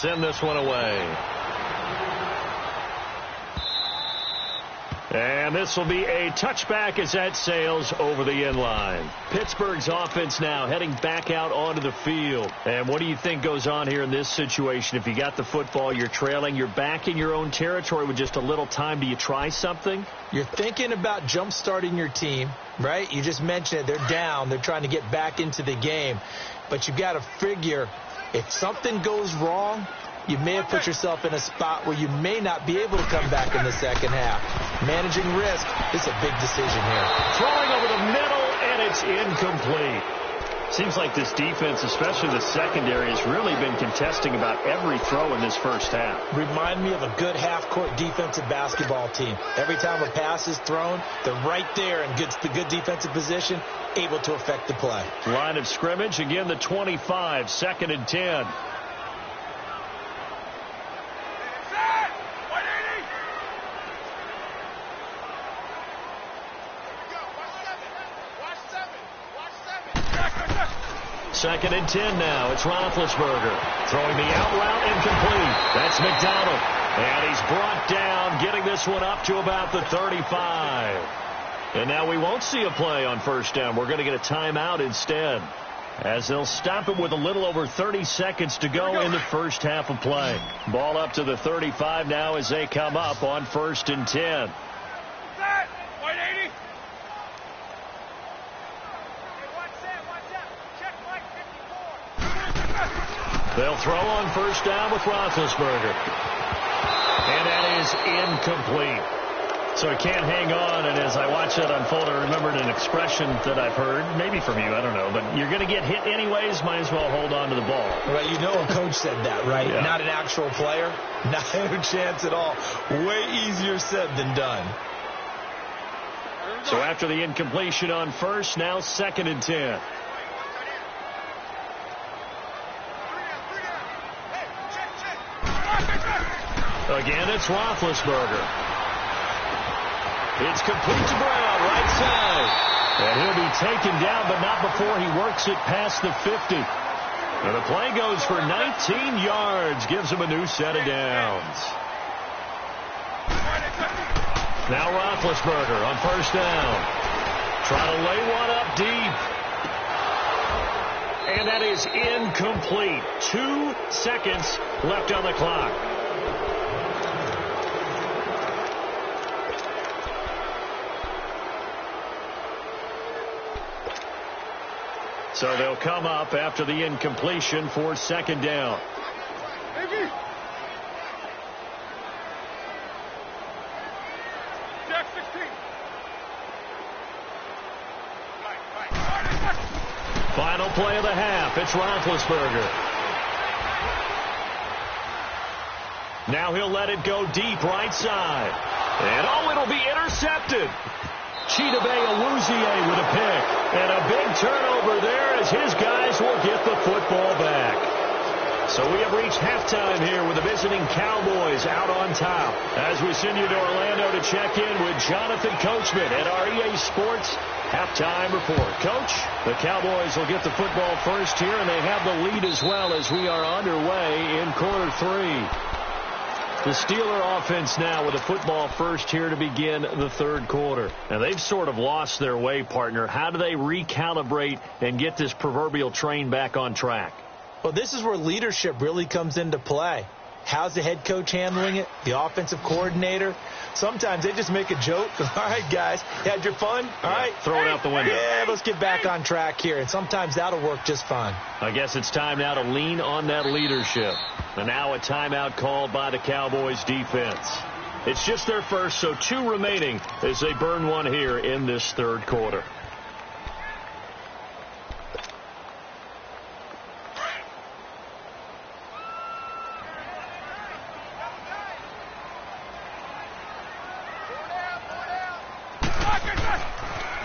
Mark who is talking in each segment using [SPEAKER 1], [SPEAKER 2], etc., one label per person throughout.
[SPEAKER 1] send this one away. And this will be a touchback as that sails over the end line. Pittsburgh's offense now heading back out onto the field. And what do you think goes on here in this situation? If you got the football, you're trailing, you're back in your own territory with just a little time. Do you try something?
[SPEAKER 2] You're thinking about jump-starting your team, right? You just mentioned it. They're down. They're trying to get back into the game. But you've got to figure if something goes wrong, you may have put yourself in a spot where you may not be able to come back in the second half. Managing risk is a big decision here.
[SPEAKER 1] Throwing over the middle, and it's incomplete. Seems like this defense, especially the secondary, has really been contesting about every throw in this first half.
[SPEAKER 2] Remind me of a good half-court defensive basketball team. Every time a pass is thrown, they're right there and gets the good defensive position, able to affect the play.
[SPEAKER 1] Line of scrimmage, again the 25, 2nd and 10. Second and 10 now. It's Roethlisberger. Throwing the out route incomplete. That's McDonald. And he's brought down, getting this one up to about the 35. And now we won't see a play on first down. We're going to get a timeout instead, as they'll stop it with a little over 30 seconds to go in the first half of play. Ball up to the 35 now as they come up on 1st and 10. They'll throw on first down with Roethlisberger. And that is incomplete. So he can't hang on, and as I watch that unfold, I remembered an expression that I've heard, maybe from you, I don't know, but you're going to get hit anyways, might as well hold on to the ball.
[SPEAKER 2] Right, you know a coach said that, right?
[SPEAKER 1] Yeah. Not
[SPEAKER 2] an actual player. Not a chance at all. Way easier said than done.
[SPEAKER 1] So after the incompletion on first, now 2nd and 10. Again, it's Roethlisberger. It's complete to Brown, right side. And he'll be taken down, but not before he works it past the 50. And the play goes for 19 yards, gives him a new set of downs. Now Roethlisberger on first down. Trying to lay one up deep. And that is incomplete. 2 seconds left on the clock. So they'll come up after the incompletion for 2nd down. Final play of the half. It's Roethlisberger. Now he'll let it go deep right side. And it'll be intercepted. Chidobe Awuzie with a pick. And a big turnover there as his guys will get the football back. So we have reached halftime here with the visiting Cowboys out on top. As we send you to Orlando to check in with Jonathan Coachman at our EA Sports halftime report. Coach, the Cowboys will get the football first here, and they have the lead as well as we are underway in quarter 3. The Steeler offense now with the football first here to begin the 3rd quarter. Now, they've sort of lost their way, partner. How do they recalibrate and get this proverbial train back on track?
[SPEAKER 2] Well, this is where leadership really comes into play. How's the head coach handling it? The offensive coordinator? Sometimes they just make a joke. All right, guys, you had your fun? All right.
[SPEAKER 1] Throw it out the window.
[SPEAKER 2] Yeah, let's get back on track here. And sometimes that'll work just fine.
[SPEAKER 1] I guess it's time now to lean on that leadership. And now a timeout called by the Cowboys defense. It's just their first, so 2 remaining as they burn one here in this 3rd quarter.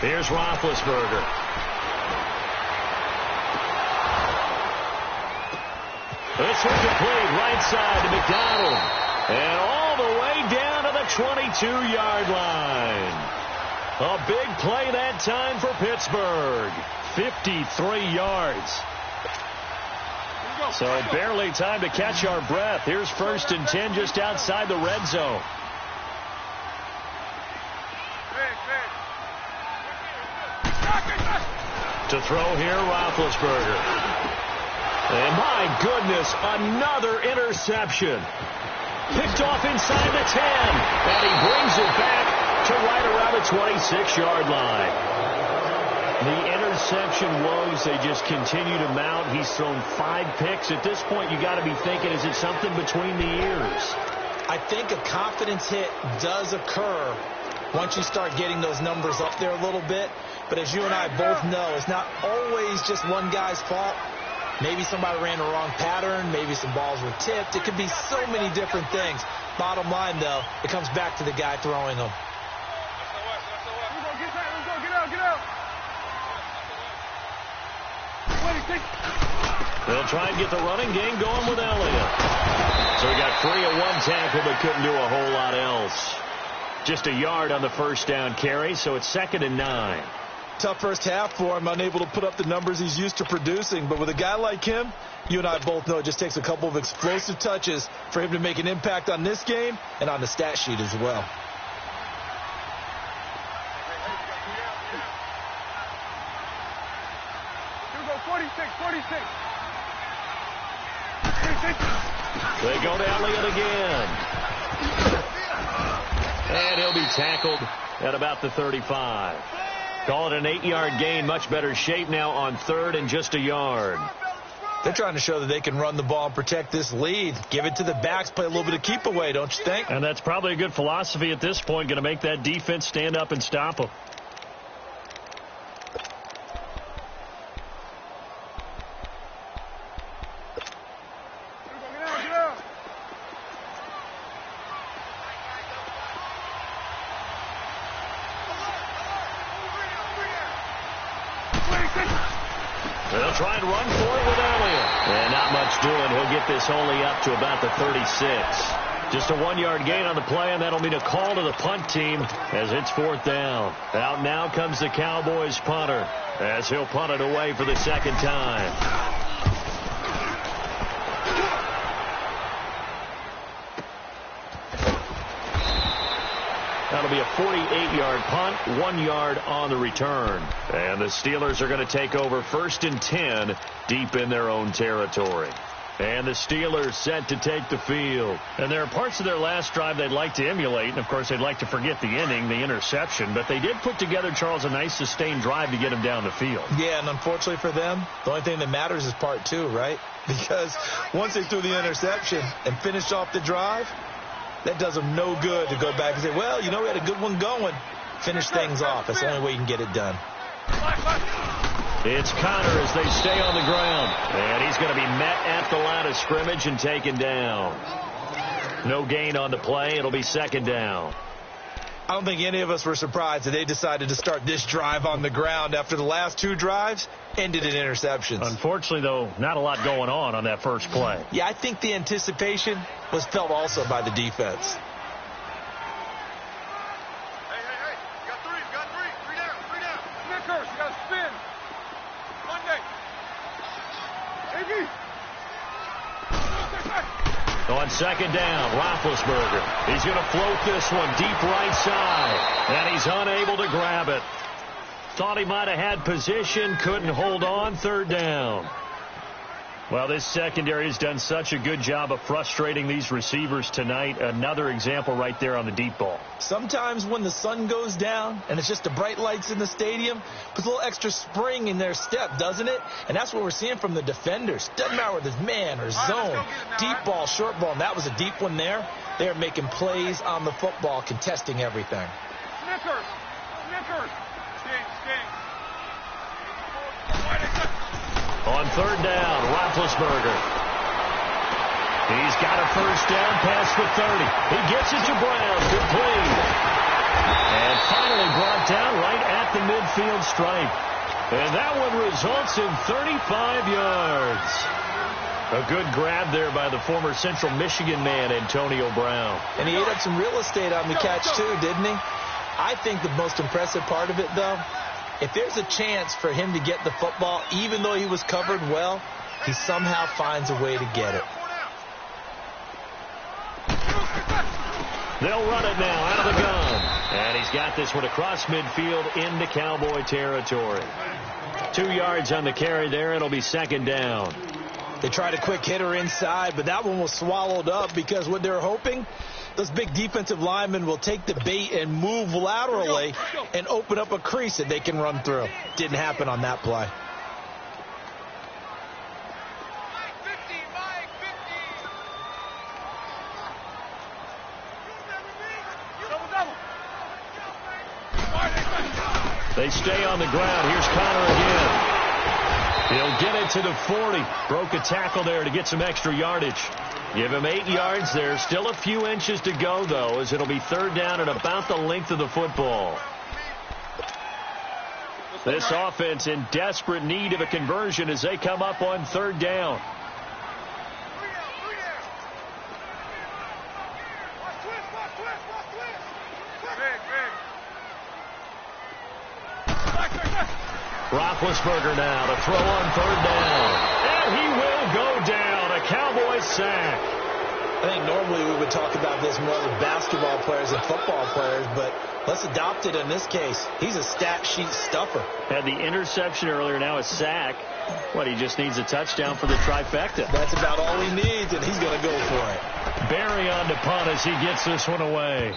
[SPEAKER 1] Here's Roethlisberger. This one's complete right side to McDonald. And all the way down to the 22-yard line. A big play that time for Pittsburgh. 53 yards. So barely time to catch our breath. Here's 1st and 10 just outside the red zone. To throw here, Roethlisberger. And my goodness, another interception. Picked off inside the 10. And he brings it back to right around the 26-yard line. The interception woes, they just continue to mount. He's thrown 5 picks. At this point, you got to be thinking, is it something between the ears?
[SPEAKER 2] I think a confidence hit does occur once you start getting those numbers up there a little bit. But as you and I both know, it's not always just one guy's fault. Maybe somebody ran the wrong pattern. Maybe some balls were tipped. It could be so many different things. Bottom line, though, it comes back to the guy throwing them.
[SPEAKER 1] They'll try and get the running game going with Elliott. So he got free at one tackle but couldn't do a whole lot else. Just a yard on the first down carry, so it's 2nd and 9.
[SPEAKER 2] Tough first half for him, unable to put up the numbers he's used to producing. But with a guy like him, you and I both know it just takes a couple of explosive touches for him to make an impact on this game and on the stat sheet as well.
[SPEAKER 1] They go to Elliott again. And he'll be tackled at about the 35. Call it an 8-yard gain. Much better shape now on 3rd and just a yard.
[SPEAKER 2] They're trying to show that they can run the ball and protect this lead. Give it to the backs, play a little bit of keep away, don't you think?
[SPEAKER 1] And that's probably a good philosophy at this point. Going to make that defense stand up and stop them. They'll try and run for it with Elliott. And not much doing. He'll get this only up to about the 36. Just a 1-yard gain on the play, and that'll mean a call to the punt team as it's 4th down. Out now comes the Cowboys punter as he'll punt it away for the 2nd time. That'll be a 48-yard punt, 1 yard on the return. And the Steelers are going to take over 1st and 10 deep in their own territory. And the Steelers set to take the field. And there are parts of their last drive they'd like to emulate. And, of course, they'd like to forget the ending, the interception. But they did put together, Charles, a nice sustained drive to get him down the field.
[SPEAKER 2] Yeah, and unfortunately for them, the only thing that matters is part 2, right? Because once they threw the interception and finished off the drive, that does them no good to go back and say, well, you know, we had a good one going. Finish things off. That's the only way you can get it done.
[SPEAKER 1] It's Connor as they stay on the ground. And he's going to be met at the line of scrimmage and taken down. No gain on the play. It'll be 2nd down.
[SPEAKER 2] I don't think any of us were surprised that they decided to start this drive on the ground after the last 2 drives ended in interceptions.
[SPEAKER 1] Unfortunately, though, not a lot going on that first play.
[SPEAKER 2] Yeah, I think the anticipation was felt also by the defense.
[SPEAKER 3] Hey. You got 3 down. Snickers, you got to spin. Monday. Hey,
[SPEAKER 1] On 2nd down, Roethlisberger. He's going to float this one deep right side. And he's unable to grab it. Thought he might have had position, couldn't hold on. 3rd down. Well, this secondary has done such a good job of frustrating these receivers tonight. Another example right there on the deep ball.
[SPEAKER 2] Sometimes when the sun goes down and it's just the bright lights in the stadium, puts a little extra spring in their step, doesn't it? And that's what we're seeing from the defenders. Doesn't matter whether it's man or zone, deep ball, short ball, and that was a deep one there. They're making plays on the football, contesting everything.
[SPEAKER 3] Snickers.
[SPEAKER 1] On 3rd down, Roethlisberger. He's got a 1st down past the 30. He gets it to Brown. Complete. And finally brought down right at the midfield stripe. And that one results in 35 yards. A good grab there by the former Central Michigan man, Antonio Brown.
[SPEAKER 2] And he ate up some real estate on the catch, too, didn't he? I think the most impressive part of it, though, if there's a chance for him to get the football, even though he was covered well, he somehow finds a way to get it.
[SPEAKER 1] They'll run it now out of the gun. And he's got this one across midfield into Cowboy territory. 2 yards on the carry there. It'll be second down.
[SPEAKER 2] They tried a quick hitter inside, but that one was swallowed up because what they're hoping, those big defensive linemen will take the bait and move laterally and open up a crease that they can run through. Didn't happen on that play.
[SPEAKER 1] They stay on the ground. Here's Connor again. He'll get it to the 40. Broke a tackle there to get some extra yardage. Give him 8 yards there. Still a few inches to go, though, as it'll be third down and about the length of the football. This offense in desperate need of a conversion as they come up on third down. Roethlisberger now to throw on third down. And he will go down. A Cowboy sack.
[SPEAKER 2] I think normally we would talk about this more with basketball players and football players, but let's adopt it in this case. He's a stat sheet stuffer.
[SPEAKER 1] Had the interception earlier, now a sack. What, he just needs a touchdown for the trifecta.
[SPEAKER 2] That's about all he needs, and he's going to go for it.
[SPEAKER 1] Barry on to punt as he gets this one away.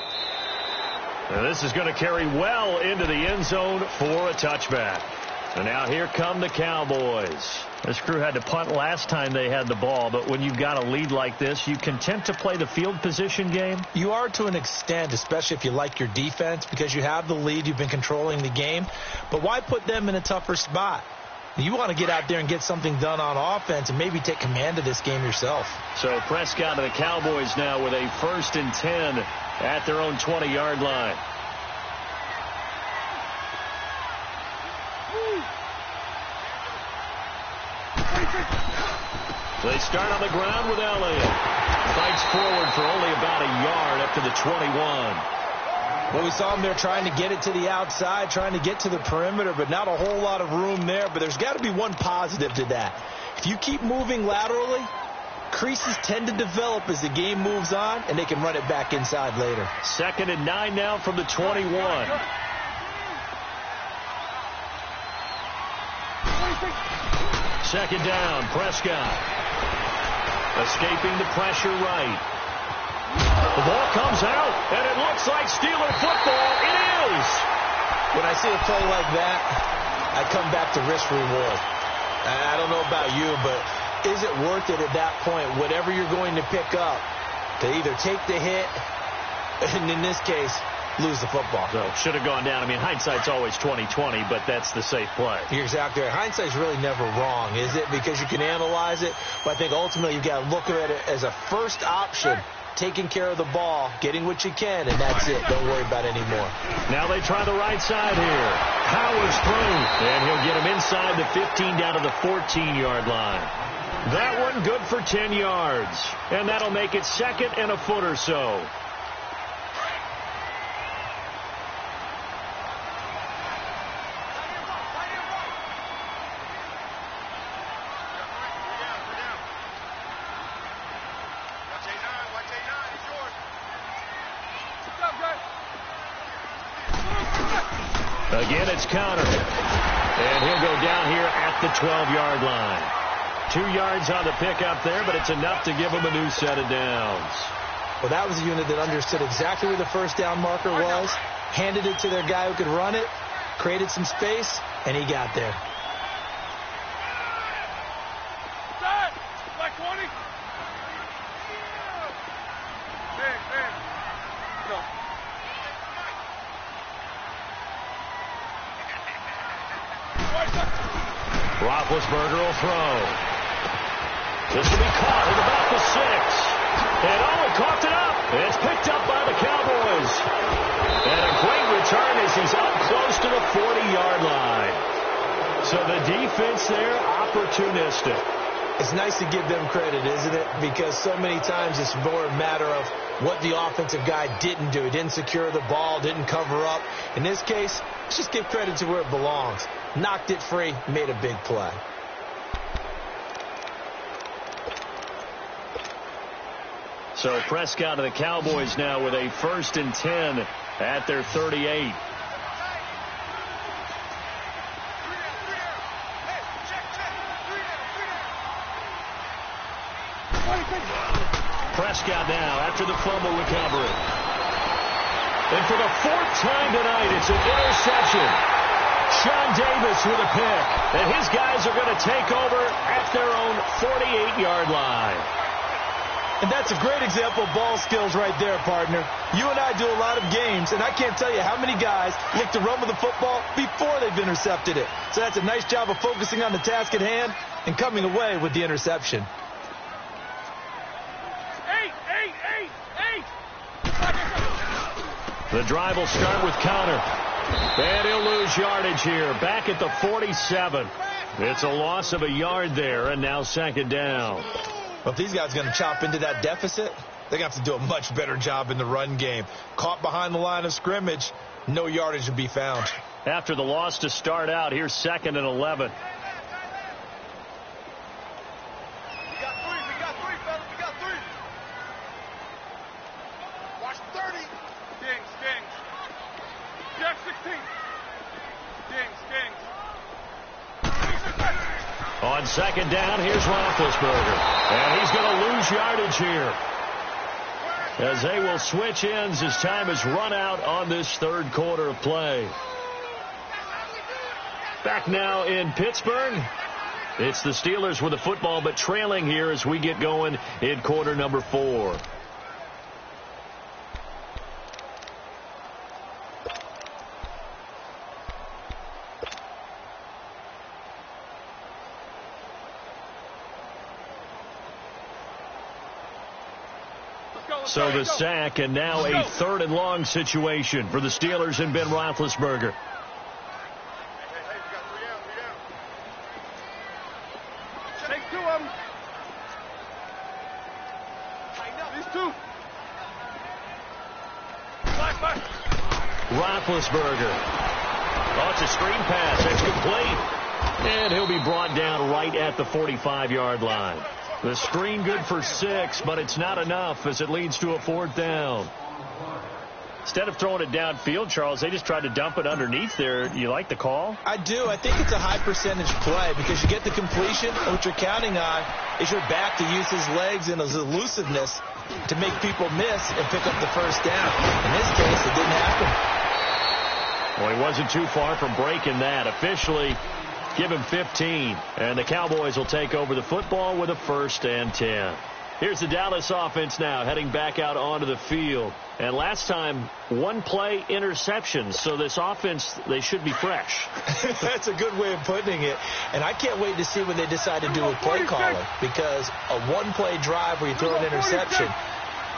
[SPEAKER 1] And this is going to carry well into the end zone for a touchback. And now here come the Cowboys. This crew had to punt last time they had the ball, but when you've got a lead like this, you content to play the field position game?
[SPEAKER 2] You are to an extent, especially if you like your defense, because you have the lead, you've been controlling the game. But why put them in a tougher spot? You want to get out there and get something done on offense and maybe take command of this game yourself. So
[SPEAKER 1] Prescott and the Cowboys now with a 1st and 10 at their own 20-yard line. They start on the ground with Elliott. Fights forward for only about a yard up to the 21.
[SPEAKER 2] Well, we saw him there trying to get it to the outside, trying to get to the perimeter, but not a whole lot of room there. But there's got to be one positive to that. If you keep moving laterally, creases tend to develop as the game moves on, and they can run it back inside later.
[SPEAKER 1] 2nd and 9 now from the 21. Second down, Prescott. Escaping the pressure right. The ball comes out, and it looks like Steeler football. It is!
[SPEAKER 2] When I see a play like that, I come back to risk-reward. I don't know about you, but is it worth it at that point, whatever you're going to pick up, to either take the hit, and in this case, lose the football?
[SPEAKER 1] So should have gone down. I mean, hindsight's always 20/20, but that's the safe play.
[SPEAKER 2] You're exactly right. Hindsight's really never wrong, is it? Because you can analyze it, but I think ultimately you've got to look at it as a first option, taking care of the ball, getting what you can, and that's it. Don't worry about it anymore.
[SPEAKER 1] Now they try the right side here. Howard's through, and he'll get him inside the 15 down to the 14-yard line. That one good for 10 yards, and that'll make it 2nd and a foot or so. Again, it's Connor. And he'll go down here at the 12-yard line. 2 yards on the pickup there, but it's enough to give him a new set of downs.
[SPEAKER 2] Well, that was a unit that understood exactly where the first down marker was, handed it to their guy who could run it, created some space, and he got there.
[SPEAKER 3] Like 20. Big. Go.
[SPEAKER 1] Roethlisberger will throw. This will be caught at about the 6. And coughed it up. It's picked up by the Cowboys. And a great return as he's up close to the 40-yard line. So the defense there, opportunistic.
[SPEAKER 2] It's nice to give them credit, isn't it? Because so many times it's more a matter of what the offensive guy didn't do. He didn't secure the ball, didn't cover up. In this case, let's just give credit to where it belongs. Knocked it free, made a big play.
[SPEAKER 1] So Prescott and the Cowboys now with a 1st and 10 at their 38. Prescott now after the fumble recovery. And for the 4th time tonight, it's an interception. Sean Davis with a pick. And his guys are going to take over at their own 48-yard line.
[SPEAKER 2] And that's a great example of ball skills right there, partner. You and I do a lot of games, and I can't tell you how many guys look to run with the football before they've intercepted it. So that's a nice job of focusing on the task at hand and coming away with the interception.
[SPEAKER 1] The drive will start with Connor. And he'll lose yardage here. Back at the 47. It's a loss of a yard there, and now 2nd down.
[SPEAKER 2] Well, if these guys are going to chop into that deficit, they're going to have to do a much better job in the run game. Caught behind the line of scrimmage, no yardage to be found.
[SPEAKER 1] After the loss to start out, here's 2nd and 11. On 2nd down, here's Roethlisberger. And he's going to lose yardage here, as they will switch ends as time has run out on this 3rd quarter of play. Back now in Pittsburgh. It's the Steelers with the football, but trailing here as we get going in quarter number 4. So the sack, and now a 3rd and long situation for the Steelers and Ben Roethlisberger.
[SPEAKER 3] Take 2 of them. These 2.
[SPEAKER 1] Roethlisberger. Oh, it's a screen pass. It's complete. And he'll be brought down right at the 45-yard line. The screen good for 6, but it's not enough as it leads to a 4th down. Instead of throwing it downfield, Charles, they just tried to dump it underneath there. You like the call?
[SPEAKER 2] I do. I think it's a high percentage play because you get the completion, and what you're counting on is your back to use his legs and his elusiveness to make people miss and pick up the 1st down. In this case, it didn't happen.
[SPEAKER 1] Well, he wasn't too far from breaking that. Officially, give him 15, and the Cowboys will take over the football with a 1st and 10. Here's the Dallas offense now heading back out onto the field. And last time, 1-play interceptions, so this offense, they should be fresh.
[SPEAKER 2] That's a good way of putting it. And I can't wait to see when they decide to do with play calling, because a 1-play drive where you throw an interception,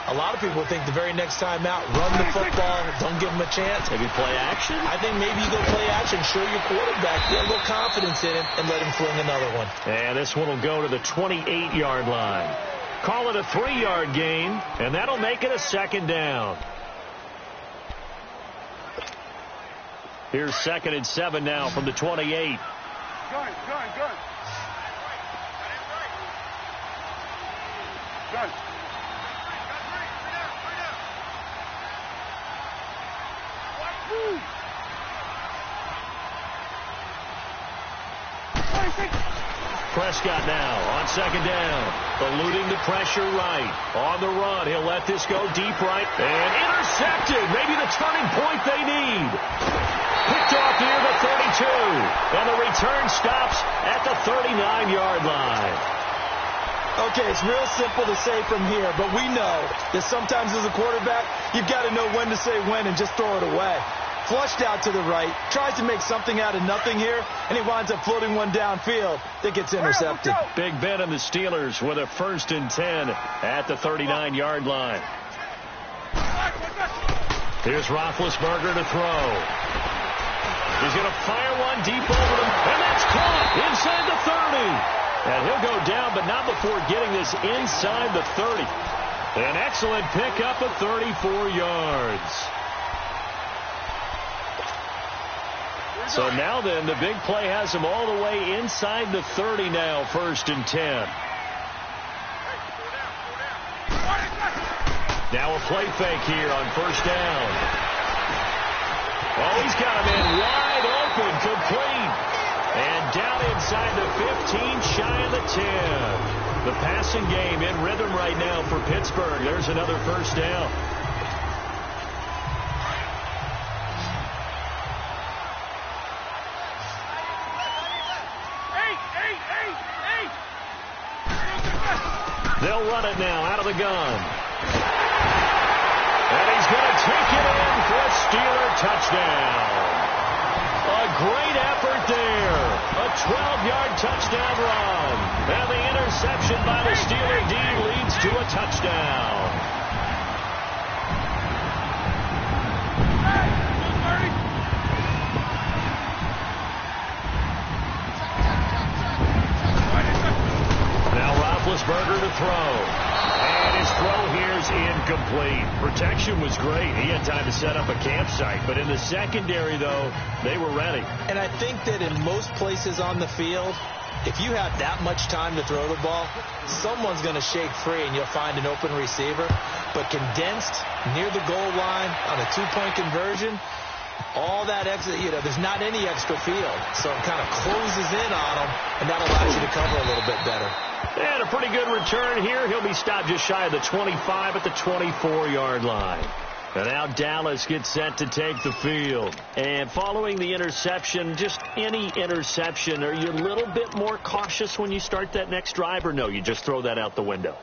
[SPEAKER 2] a lot of people think the very next time out, run the football, don't give them a chance.
[SPEAKER 1] Maybe play action?
[SPEAKER 2] I think maybe you go play action, show your quarterback, get a little confidence in him, and let him fling another one.
[SPEAKER 1] And this one will go to the 28-yard line. Call it a 3-yard gain, and that'll make it a 2nd down. Here's 2nd and 7 now from the 28.
[SPEAKER 3] Gun.
[SPEAKER 1] Prescott now on 2nd down, eluding the pressure right. On the run, he'll let this go deep right, and intercepted. Maybe the turning point they need. Picked off near the 32, and the return stops at the 39-yard line.
[SPEAKER 2] Okay, it's real simple to say from here, but we know that sometimes as a quarterback, you've got to know when to say when and just throw it away. Flushed out to the right, tries to make something out of nothing here, and he winds up floating one downfield that gets intercepted.
[SPEAKER 1] Big Ben and the Steelers with a 1st and 10 at the 39-yard line. Here's Roethlisberger to throw. He's going to fire one deep over them, and that's caught inside the 30. And he'll go down, but not before getting this inside the 30. An excellent pickup of 34 yards. So now then, the big play has him all the way inside the 30 now, 1st and 10. Now a play fake here on first down. Oh, he's got him in wide open, complete. And down inside the 15, shy of the 10. The passing game in rhythm right now for Pittsburgh. There's another first down. They'll run it now out of the gun. And he's going to take it in for a Steeler touchdown. A great effort there. A 12-yard touchdown run. And the interception by the Steeler D leads to a touchdown. Roethlisberger to throw. And his throw here's incomplete. Protection was great. He had time to set up a campsite. But in the secondary, though, they were ready.
[SPEAKER 2] And I think that in most places on the field, if you have that much time to throw the ball, someone's going to shake free and you'll find an open receiver. But condensed near the goal line on a two-point conversion, all that extra, there's not any extra field. So it kind of closes in on them, and that allows you to cover a little bit better.
[SPEAKER 1] And a pretty good return here. He'll be stopped just shy of the 25 at the 24-yard line. And now Dallas gets set to take the field. And following the interception, just any interception, are you a little bit more cautious when you start that next drive, or no, you just throw that out the window?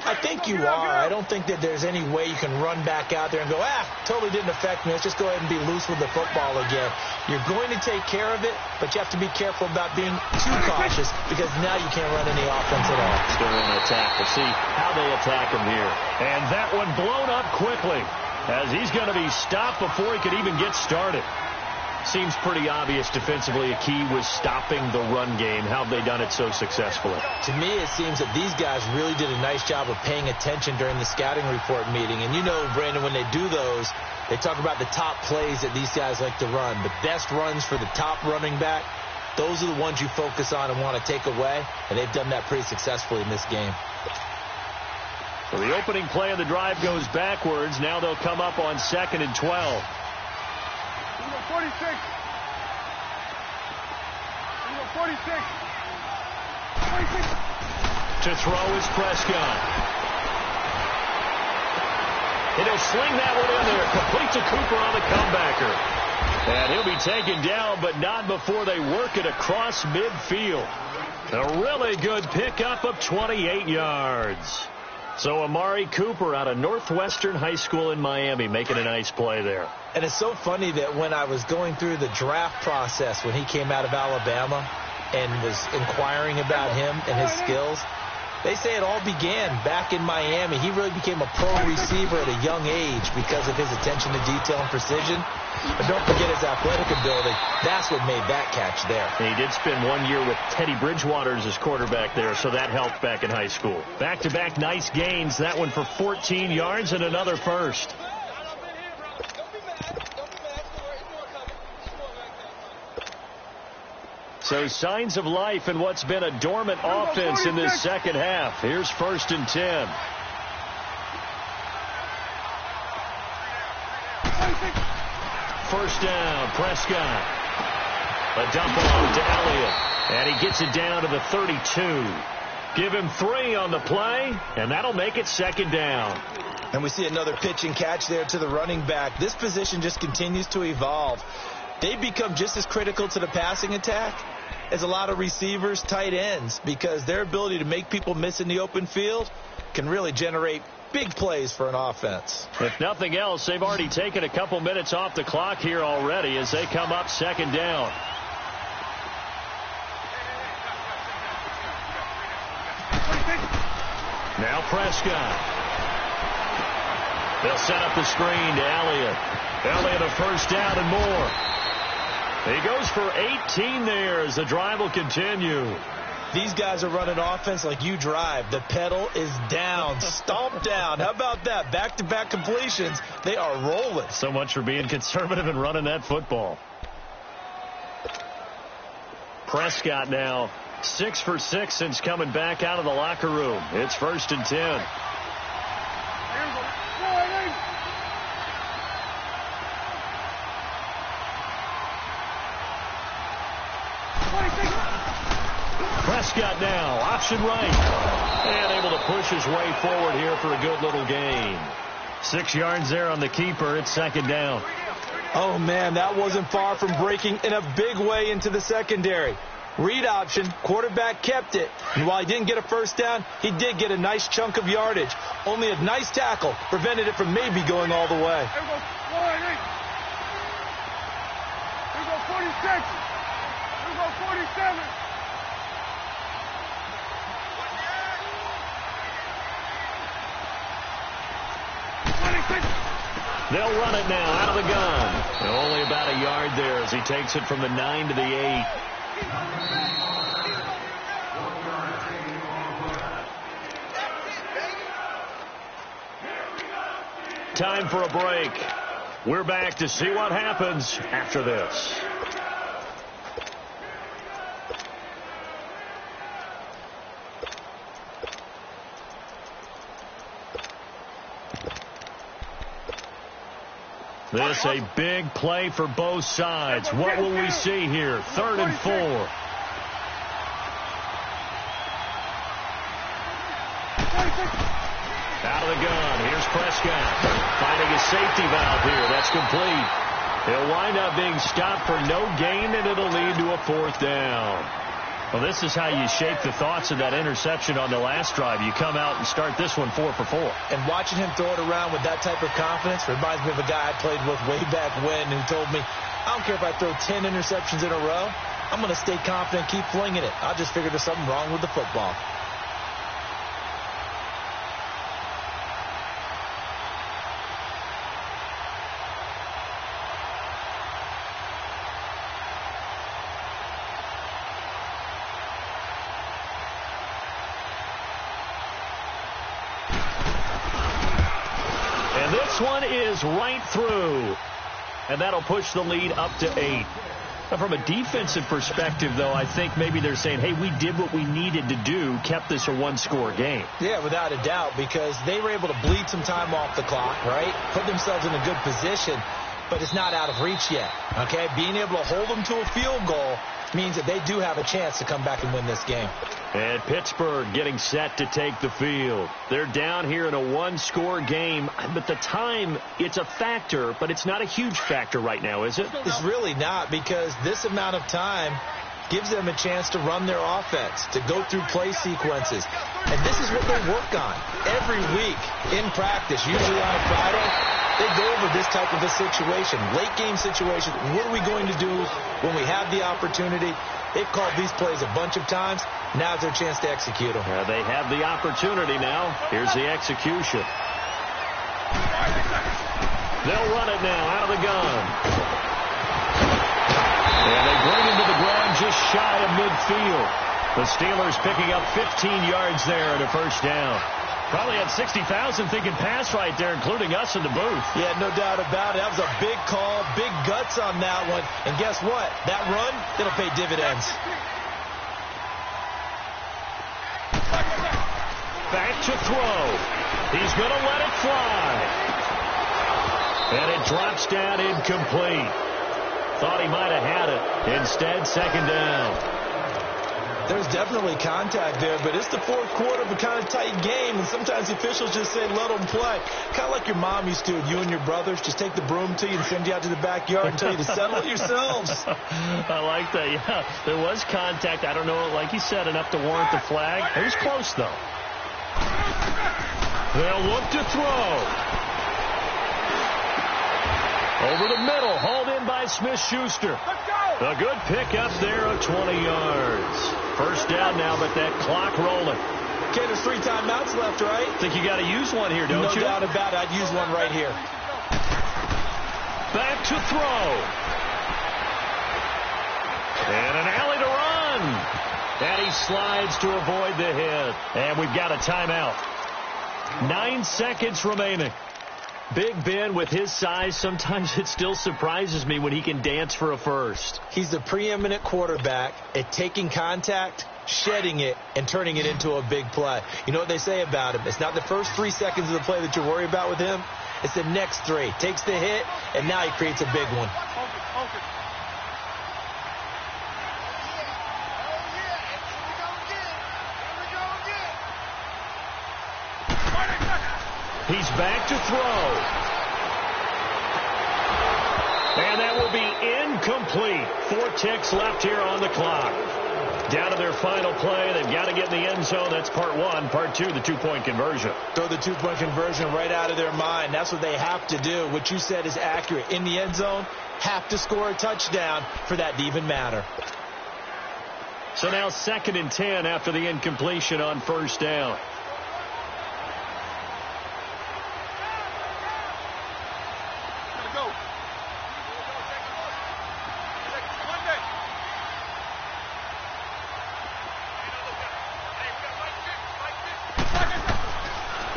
[SPEAKER 2] I think you are. I don't think that there's any way you can run back out there and go, totally didn't affect me. Let's just go ahead and be loose with the football again. You're going to take care of it, but you have to be careful about being too cautious because now you can't run any offense at all.
[SPEAKER 1] Still in the attack. We'll see how they attack him here. And that one blown up quickly as he's going to be stopped before he could even get started. Seems pretty obvious defensively a key was stopping the run game. How have they done it so successfully?
[SPEAKER 2] To me, it seems that these guys really did a nice job of paying attention during the scouting report meeting. And you know, Brandon, when they do those, they talk about the top plays that these guys like to run. The best runs for the top running back, those are the ones you focus on and want to take away. And they've done that pretty successfully in this game.
[SPEAKER 1] So the opening play of the drive goes backwards. Now they'll come up on 2nd and 12.
[SPEAKER 3] 46. 46.
[SPEAKER 1] To throw is Prescott. And he'll sling that one in there. Complete to Cooper on the comebacker. And he'll be taken down, but not before they work it across midfield. A really good pickup of 28 yards. So Amari Cooper out of Northwestern High School in Miami making a nice play there.
[SPEAKER 2] And it's so funny that when I was going through the draft process when he came out of Alabama and was inquiring about him and his skills, they say it all began back in Miami. He really became a pro receiver at a young age because of his attention to detail and precision. But don't forget his athletic ability. That's what made that catch there.
[SPEAKER 1] And he did spend 1 year with Teddy Bridgewater as his quarterback there, so that helped back in high school. Back-to-back nice gains. That one for 14 yards and another first. So signs of life in what's been a dormant offense in this second half. Here's 1st and 10. First down, Prescott. A dump off to Elliott. And he gets it down to the 32. Give him 3 on the play, and that'll make it 2nd down.
[SPEAKER 2] And we see another pitch and catch there to the running back. This position just continues to evolve. They become just as critical to the passing attack as a lot of receivers, tight ends, because their ability to make people miss in the open field can really generate big plays for an offense.
[SPEAKER 1] If nothing else, they've already taken a couple minutes off the clock here already as they come up 2nd down. Now Prescott. They'll set up the screen to Elliott. Elliott a first down and more. He goes for 18 there as the drive will continue.
[SPEAKER 2] These guys are running offense like you drive. The pedal is down, stomp down. How about that? Back-to-back completions. They are rolling.
[SPEAKER 1] So much for being conservative and running that football. Prescott now 6 for 6 since coming back out of the locker room. It's 1st and 10. Prescott now, option right. And able to push his way forward here for a good little gain. 6 yards there on the keeper. It's second down.
[SPEAKER 2] Oh, man, that wasn't far from breaking in a big way into the secondary. Read option, quarterback kept it. And while he didn't get a first down, he did get a nice chunk of yardage. Only a nice tackle prevented it from maybe going all the way.
[SPEAKER 3] Here we go, 46. Here we go, 47.
[SPEAKER 1] They'll run it now out of the gun. Only about a yard there as he takes it from the 9 to the 8. Time for a break. We're back to see what happens after this. This a big play for both sides. What will we see here? 3rd and 4. Out of the gun. Here's Prescott. Finding a safety valve here. That's complete. He'll wind up being stopped for no gain, and it'll lead to a 4th down. Well, this is how you shake the thoughts of that interception on the last drive. You come out and start this one 4 for 4.
[SPEAKER 2] And watching him throw it around with that type of confidence reminds me of a guy I played with way back when who told me, I don't care if I throw 10 interceptions in a row. I'm going to stay confident, keep flinging it. I just figured there's something wrong with the football.
[SPEAKER 1] This one is right through, and that'll push the lead up to 8. Now, from a defensive perspective, though, I think maybe they're saying, hey, we did what we needed to do, kept this a one-score game.
[SPEAKER 2] Yeah, without a doubt, because they were able to bleed some time off the clock, right? Put themselves in a good position, but it's not out of reach yet, okay? Being able to hold them to a field goal means that they do have a chance to come back and win this game.
[SPEAKER 1] And Pittsburgh getting set to take the field. They're down here in a one-score game, but the time, it's a factor, but it's not a huge factor right now, is it?
[SPEAKER 2] It's really not, because this amount of time gives them a chance to run their offense, to go through play sequences. And this is what they work on every week in practice, usually on a Friday. They go over this type of a situation, late game situation. What are we going to do when we have the opportunity? They've called these plays a bunch of times. Now's their chance to execute them.
[SPEAKER 1] They have the opportunity now. Here's the execution. They'll run it now out of the gun. And they bring him to the ground just shy of midfield. The Steelers picking up 15 yards there at a first down. Probably had 60,000 thinking pass right there, including us in the booth.
[SPEAKER 2] Yeah, no doubt about it. That was a big call, big guts on that one. And guess what? That run, it'll pay dividends.
[SPEAKER 1] Back to throw. He's going to let it fly. And it drops down incomplete. Thought he might have had it. Instead, second down.
[SPEAKER 2] There's definitely contact there, but it's the fourth quarter of a kind of tight game, and sometimes the officials just say, let them play. Kind of like your mom used to with you and your brothers. Just take the broom to you and send you out to the backyard and tell you to settle it yourselves.
[SPEAKER 1] I like that, yeah. There was contact. I don't know, like you said, enough to warrant the flag. It was close, though. They'll look to throw. Over the middle, hauled in by Smith-Schuster. A good pickup there of 20 yards. First down now, but that clock rolling.
[SPEAKER 2] Okay, there's 3 timeouts left, right?
[SPEAKER 1] Think you got to use one here, don't you?
[SPEAKER 2] No doubt about it. I'd use one right here.
[SPEAKER 1] Back to throw. And an alley to run. And he slides to avoid the hit. And we've got a timeout. 9 seconds remaining. Big Ben, with his size, sometimes it still surprises me when he can dance for a first.
[SPEAKER 2] He's the preeminent quarterback at taking contact, shedding it, and turning it into a big play. You know what they say about him? It's not the first 3 seconds of the play that you worry about with him. It's the next 3. Takes the hit, and now he creates a big one.
[SPEAKER 1] He's back to throw. And that will be incomplete. 4 ticks left here on the clock. Down to their final play. They've got to get in the end zone. That's part 1. Part 2, the 2-point conversion.
[SPEAKER 2] Throw the 2-point conversion right out of their mind. That's what they have to do. What you said is accurate. In the end zone, have to score a touchdown for that to even matter.
[SPEAKER 1] So now 2nd and 10 after the incompletion on first down.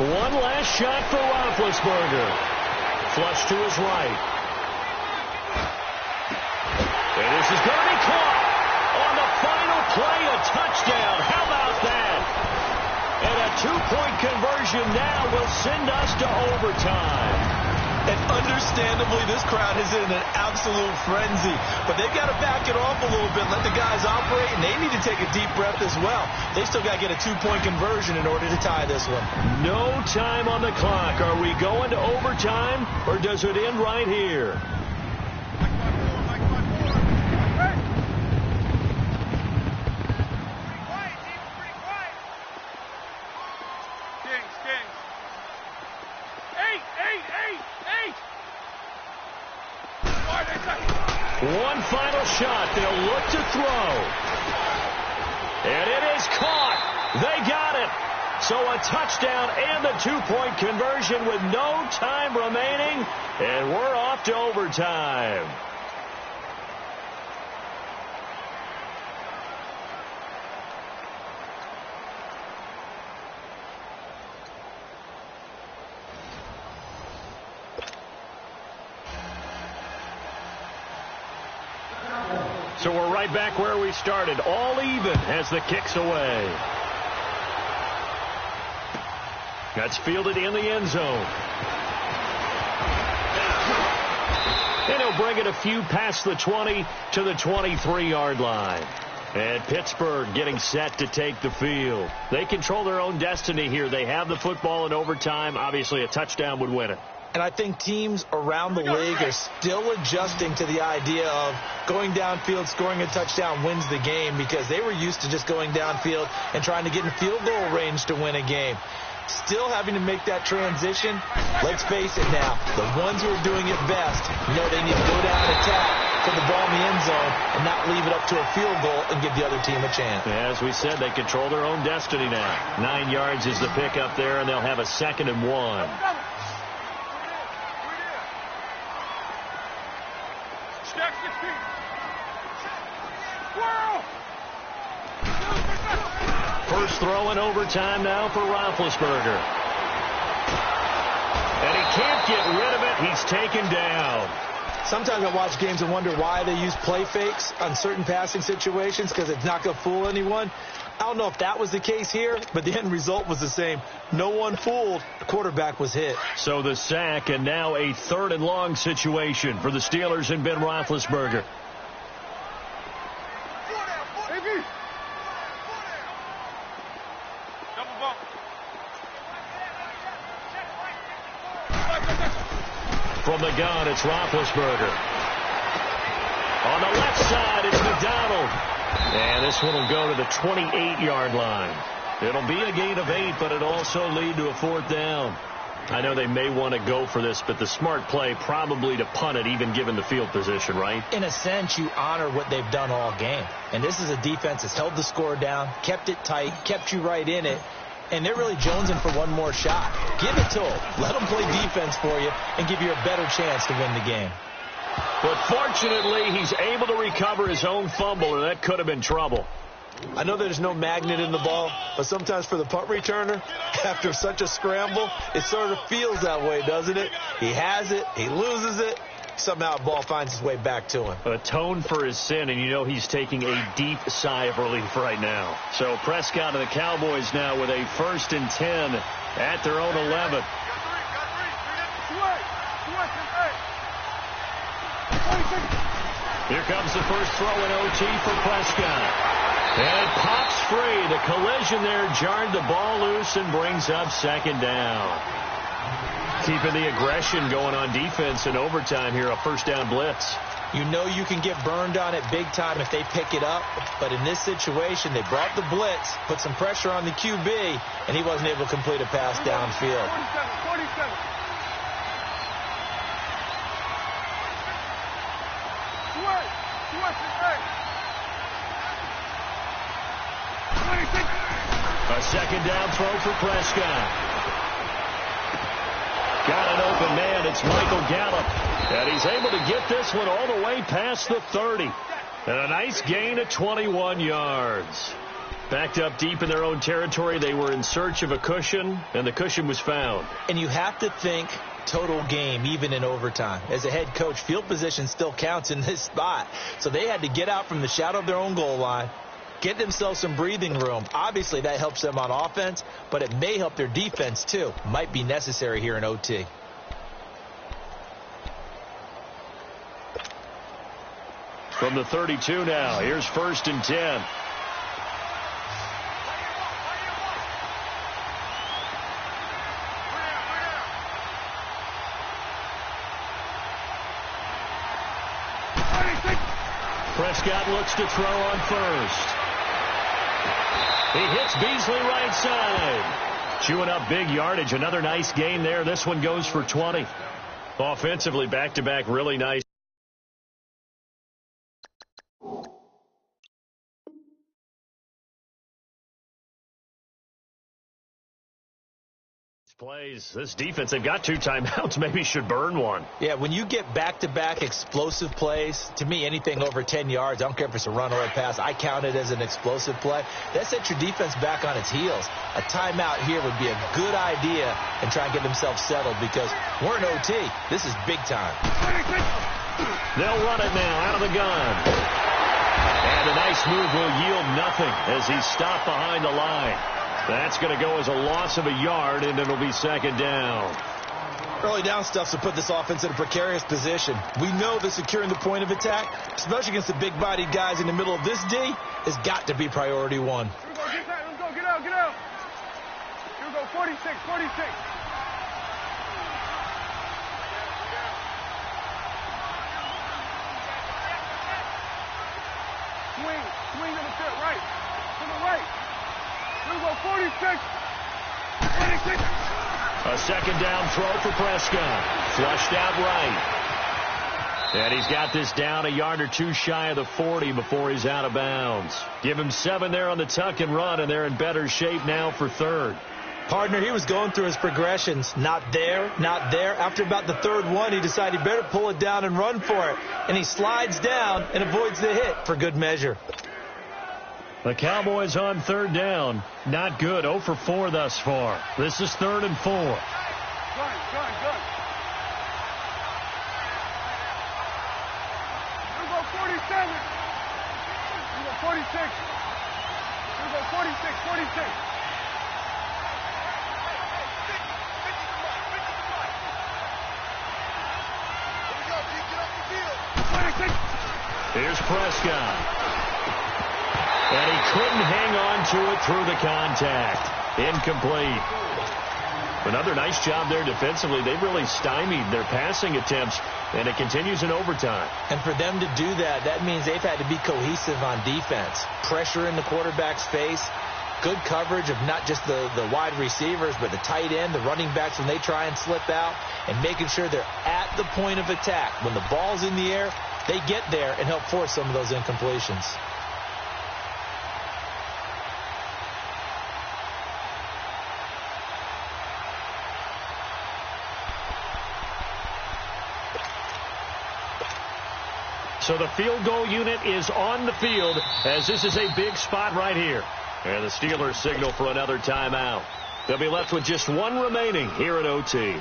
[SPEAKER 1] One last shot for Roethlisberger. Flush to his right. And this is going to be caught. On the final play, a touchdown. How about that? And a 2-point conversion now will send us to overtime.
[SPEAKER 2] And understandably, this crowd is in an absolute frenzy. But they've got to back it off a little bit, let the guys operate, and they need to take a deep breath as well. They still got to get a 2-point conversion in order to tie this one.
[SPEAKER 1] No time on the clock. Are we going to overtime, or does it end right here? One final shot. They'll look to throw. And it is caught. They got it. So a touchdown and the 2-point conversion with no time remaining. And we're off to overtime. So we're right back where we started, all even as the kick's away. That's fielded in the end zone. And he'll bring it a few past the 20 to the 23-yard line. And Pittsburgh getting set to take the field. They control their own destiny here. They have the football in overtime. Obviously, a touchdown would win it.
[SPEAKER 2] And I think teams around the league are still adjusting to the idea of going downfield, scoring a touchdown wins the game, because they were used to just going downfield and trying to get in field goal range to win a game. Still having to make that transition. Let's face it now, the ones who are doing it best know they need to go down and attack, put the ball in the end zone, and not leave it up to a field goal and give the other team a chance.
[SPEAKER 1] As we said, they control their own destiny now. 9 yards is the pickup there, and they'll have a 2nd and 1. First throw in overtime now for Roethlisberger. And he can't get rid of it. He's taken down.
[SPEAKER 2] Sometimes I watch games and wonder why they use play fakes on certain passing situations, because it's not going to fool anyone. I don't know if that was the case here, but the end result was the same. No one fooled. The quarterback was hit.
[SPEAKER 1] So the sack, and now a 3rd and long situation for the Steelers and Ben Roethlisberger. From the gun, it's Roethlisberger. On the left side, it's McDonald. And this one will go to the 28-yard line. It'll be a gain of 8, but it'll also lead to a 4th down. I know they may want to go for this, but the smart play probably to punt it, even given the field position, right?
[SPEAKER 2] In a sense, you honor what they've done all game. And this is a defense that's held the score down, kept it tight, kept you right in it. And they're really jonesing for one more shot. Give it to them. Let them play defense for you and give you a better chance to win the game.
[SPEAKER 1] But fortunately, he's able to recover his own fumble, or that could have been trouble.
[SPEAKER 2] I know there's no magnet in the ball, but sometimes for the punt returner, after such a scramble, it sort of feels that way, doesn't it? He has it, he loses it, somehow the ball finds its way back to him.
[SPEAKER 1] Atone for his sin, and you know he's taking a deep sigh of relief right now. So Prescott and the Cowboys now with a 1st and 10 at their own 11. Here comes the first throw in OT for Prescott. And it pops free. The collision there jarred the ball loose and brings up 2nd down. Keeping the aggression going on defense in overtime here, a first down blitz.
[SPEAKER 2] You know you can get burned on it big time if they pick it up, but in this situation, they brought the blitz, put some pressure on the QB, and he wasn't able to complete a pass downfield.
[SPEAKER 3] 47.
[SPEAKER 1] A second down throw for Prescott. Got an open man. It's Michael Gallup. And he's able to get this one all the way past the 30. And a nice gain of 21 yards. Backed up deep in their own territory. They were in search of a cushion, and the cushion was found.
[SPEAKER 2] And you have to think total game, even in overtime. As a head coach, field position still counts in this spot. So they had to get out from the shadow of their own goal line, get themselves some breathing room. Obviously, that helps them on offense, but it may help their defense, too. Might be necessary here in OT.
[SPEAKER 1] From the 32 now, here's 1st and 10. Prescott looks to throw on first. He hits Beasley right side. Chewing up big yardage. Another nice gain there. This one goes for 20. Offensively, back-to-back, really nice plays. This defense, they've got 2 timeouts, maybe should burn one.
[SPEAKER 2] Yeah, when you get back-to-back explosive plays, to me, anything over 10 yards, I don't care if it's a run or a pass, I count it as an explosive play. That sets your defense back on its heels. A timeout here would be a good idea and try and get themselves settled because we're in OT. This is big time.
[SPEAKER 1] They'll run it now out of the gun. And a nice move will yield nothing as he's stopped behind the line. That's going to go as a loss of a yard, and it'll be 2nd down.
[SPEAKER 2] Early down stuff to put this offense in a precarious position. We know that securing the point of attack, especially against the big-bodied guys in the middle of this D, has got to be priority 1.
[SPEAKER 3] Let's go, get out. Here we go, 46. Swing to the fit, right. To the right. Here we go, 46.
[SPEAKER 1] A 2nd down throw for Prescott. Flushed out right. And he's got this down a yard or 2 shy of the 40 before he's out of bounds. Give him 7 there on the tuck and run, and they're in better shape now for 3rd.
[SPEAKER 2] Partner, he was going through his progressions. Not there. After about the 3rd one, he decided he better pull it down and run for it. And he slides down and avoids the hit for good measure.
[SPEAKER 1] The Cowboys on 3rd down. Not good. 0 for 4 thus far. This is 3rd and 4.
[SPEAKER 3] Good. Here we go, 47. Here we go, 46. Here we go, 46.
[SPEAKER 1] Here's Prescott. And he couldn't hang on to it through the contact. Incomplete. Another nice job there defensively. They've really stymied their passing attempts, and it continues in overtime.
[SPEAKER 2] And for them to do that, that means they've had to be cohesive on defense. Pressure in the quarterback's face. Good coverage of not just the wide receivers, but the tight end, the running backs when they try and slip out, and making sure they're at the point of attack. When the ball's in the air, they get there and help force some of those incompletions.
[SPEAKER 1] So the field goal unit is on the field as this is a big spot right here. And the Steelers signal for another timeout. They'll be left with just 1 remaining here at OT.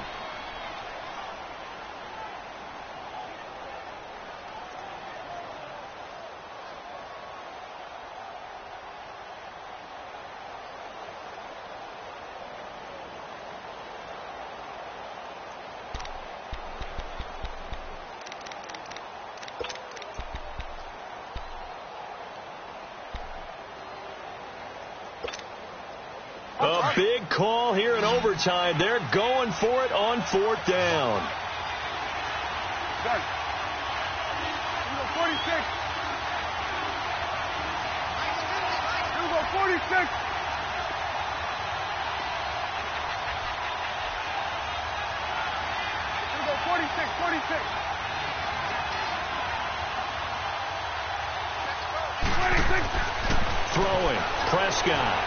[SPEAKER 1] A big call here in overtime. overtime. They're going for it on 4th down.
[SPEAKER 3] Done. 46. 46. Here we go, 46, 46. 26.
[SPEAKER 1] Throwing, Prescott.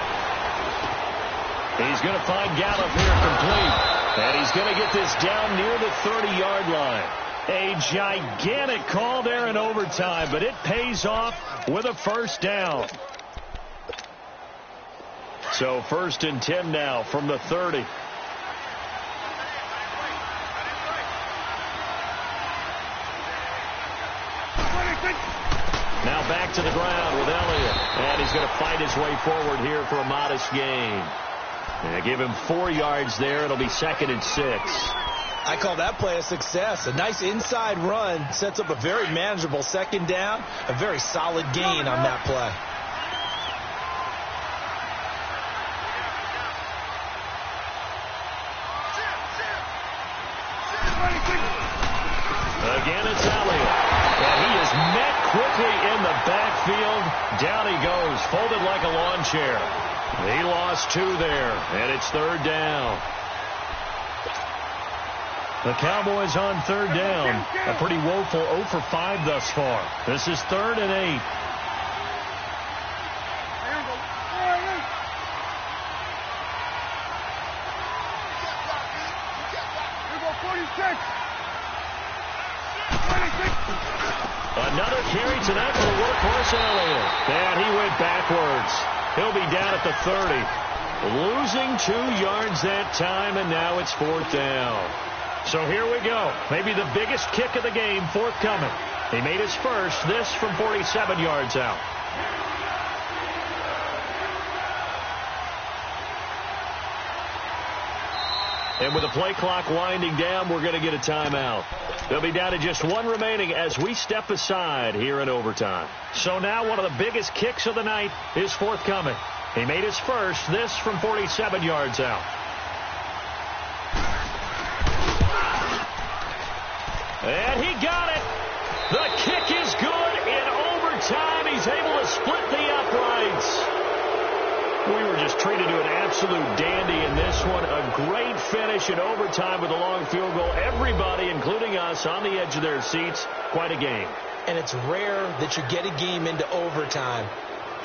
[SPEAKER 1] He's going to find Gallup here complete. And he's going to get this down near the 30-yard line. A gigantic call there in overtime, but it pays off with a first down. So 1st and 10 now from the 30. Now back to the ground with Elliott. And he's going to fight his way forward here for a modest gain. And I give him 4 yards there. It'll be 2nd and 6.
[SPEAKER 2] I call that play a success. A nice inside run sets up a very manageable 2nd down. A very solid gain on that play.
[SPEAKER 1] Again, it's Elliott. And he is met quickly in the backfield. Down he goes, folded like a lawn chair. He lost 2 there, and it's 3rd down. The Cowboys on 3rd down. A pretty woeful 0 for 5 thus far. This is 3rd and 8. Another carry tonight for the workhorse Elliott. And he went backwards. He'll be down at the 30. Losing 2 yards that time, and now it's 4th down. So here we go. Maybe the biggest kick of the game forthcoming. He made his first, this from 47 yards out. And with the play clock winding down, we're going to get a timeout. They'll be down to just 1 remaining as we step aside here in overtime. So now one of the biggest kicks of the night is forthcoming. He made his first, this from 47 yards out. And he got it. The kick is good in overtime. He's able to split the uprights. We were just treated to an absolute dandy in this one. A great finish in overtime with a long field goal. Everybody, including us, on the edge of their seats. Quite a game.
[SPEAKER 2] And it's rare that you get a game into overtime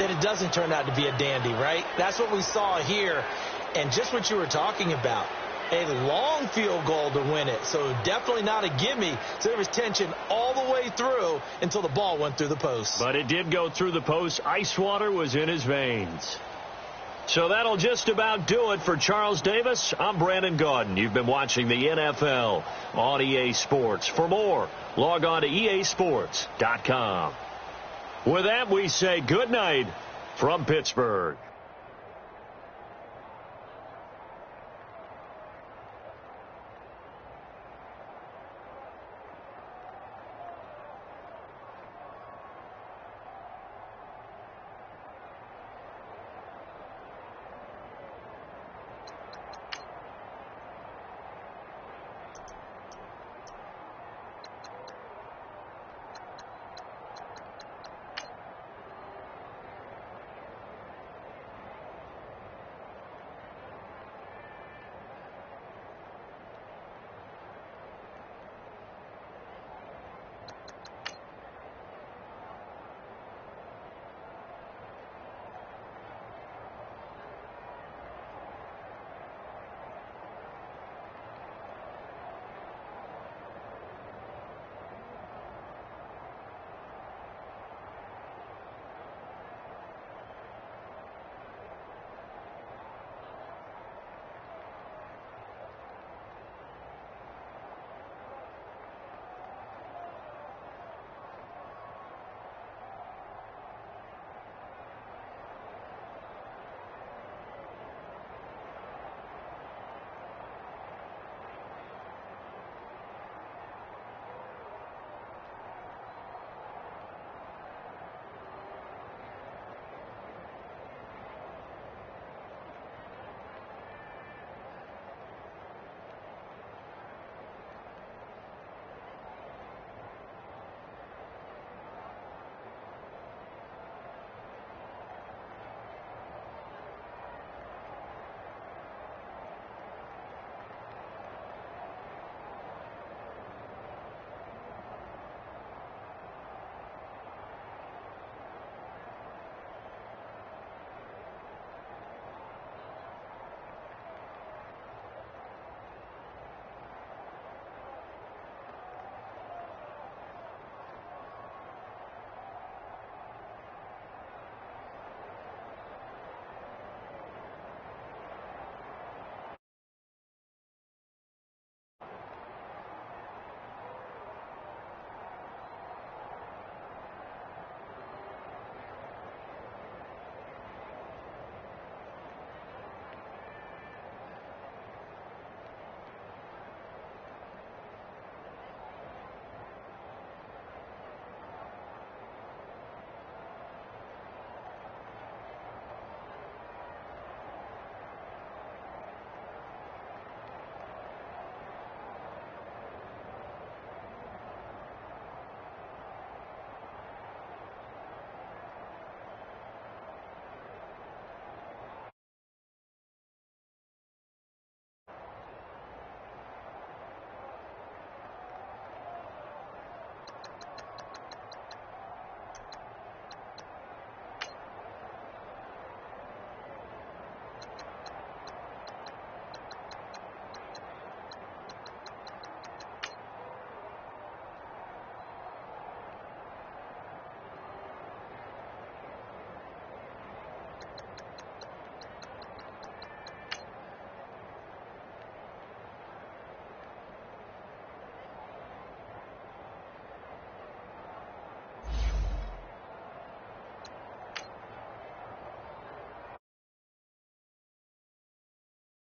[SPEAKER 2] that it doesn't turn out to be a dandy, right? That's what we saw here. And just what you were talking about. A long field goal to win it. So definitely not a gimme. So there was tension all the way through until the ball went through the post.
[SPEAKER 1] But it did go through the post. Ice water was in his veins. So that'll just about do it for Charles Davis. I'm Brandon Gaudin. You've been watching the NFL on EA Sports. For more, log on to easports.com. With that, we say good night from Pittsburgh.